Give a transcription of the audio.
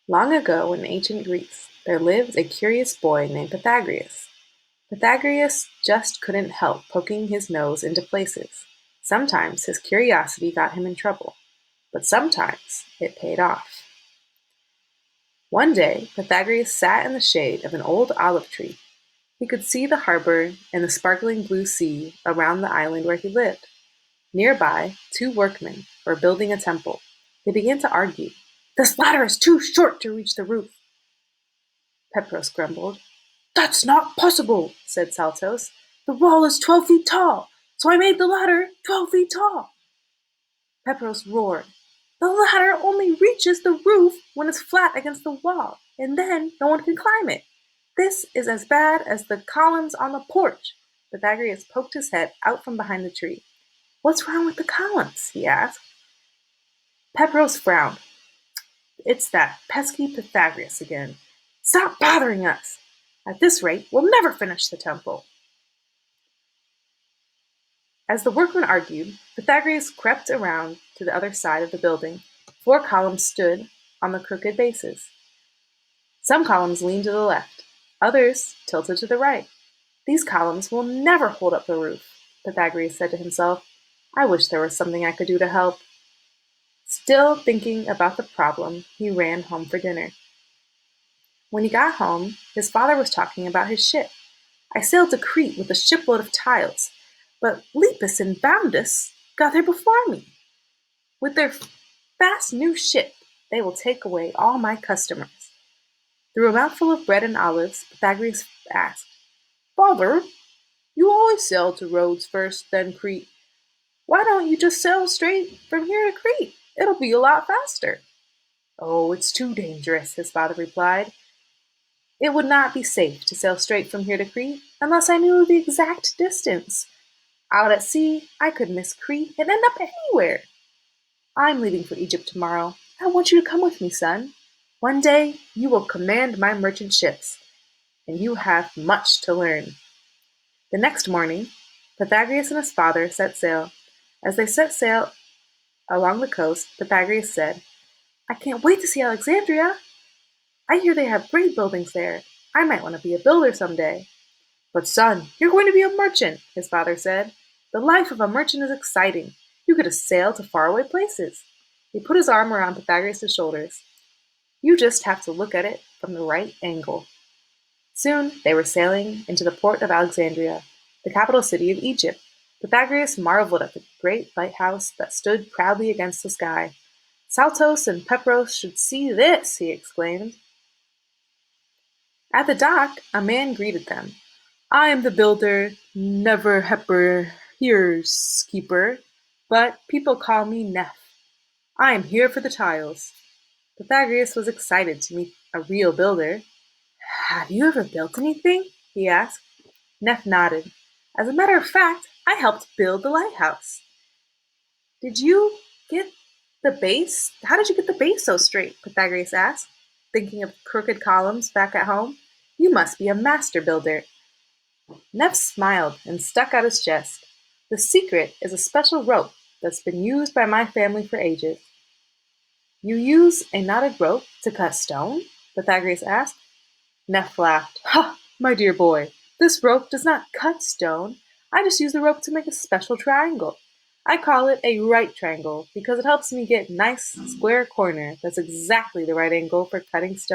Long ago in ancient Greece, there lived a curious boy named Pythagoras. Pythagoras just couldn't help poking his nose into places. Sometimes his curiosity got him in trouble, but sometimes it paid off. One day, Pythagoras sat in the shade of an old olive tree. He could see the harbor and the sparkling blue sea around the island where he lived. Nearby, two workmen were building a temple. They began to argue. "This ladder is too short to reach the roof," Pepros grumbled. "That's not possible," said Saltos. "The wall is 12 feet tall, so I made the ladder 12 feet tall." Pepros roared. "The ladder only reaches the roof when it's flat against the wall, and then no one can climb it. This is as bad as the columns on the porch." Pythagoras poked his head out from behind the tree. "What's wrong with the columns?" he asked. Pepros frowned. "It's that pesky Pythagoras again. Stop bothering us! At this rate, we'll never finish the temple." As the workmen argued, Pythagoras crept around to the other side of the building. 4 columns stood on the crooked bases. Some columns leaned to the left, others tilted to the right. "These columns will never hold up the roof," Pythagoras said to himself. "I wish there was something I could do to help." Still thinking about the problem, he ran home for dinner. When he got home, his father was talking about his ship. "I sailed to Crete with a shipload of tiles, but Lepus and Boundus got there before me. With their fast new ship, they will take away all my customers." Through a mouthful of bread and olives, Pythagoras asked, "Father, you always sail to Rhodes first, then Crete. Why don't you just sail straight from here to Crete? It'll be a lot faster." "Oh, it's too dangerous," his father replied. "It would not be safe to sail straight from here to Crete unless I knew the exact distance. Out at sea, I could miss Crete and end up anywhere. I'm leaving for Egypt tomorrow. I want you to come with me, son. One day, you will command my merchant ships, and you have much to learn." The next morning, Pythagoras and his father set sail. As they set sail along the coast, Pythagoras said, "I can't wait to see Alexandria. I hear they have great buildings there. I might want to be a builder someday." "But son, you're going to be a merchant," his father said. "The life of a merchant is exciting. You get to sail to faraway places." He put his arm around Pythagoras' shoulders. "You just have to look at it from the right angle." Soon they were sailing into the port of Alexandria, the capital city of Egypt. Pythagoras marveled at the great lighthouse that stood proudly against the sky. "Saltos and Pepros should see this," he exclaimed. At the dock, a man greeted them. "I am the builder, never hepper here's keeper, but people call me Neph. I am here for the tiles." Pythagoras was excited to meet a real builder. "Have you ever built anything?" he asked. Neph nodded. "As a matter of fact, I helped build the lighthouse." "Did you get the base? How did you get the base so straight?" Pythagoras asked, thinking of crooked columns back at home. "You must be a master builder." Neph smiled and stuck out his chest. "The secret is a special rope that's been used by my family for ages." "You use a knotted rope to cut stone?" Pythagoras asked. Neph laughed. "Ha, my dear boy, this rope does not cut stone. I just use the rope to make a special triangle. I call it a right triangle because it helps me get nice square corner that's exactly the right angle for cutting stone."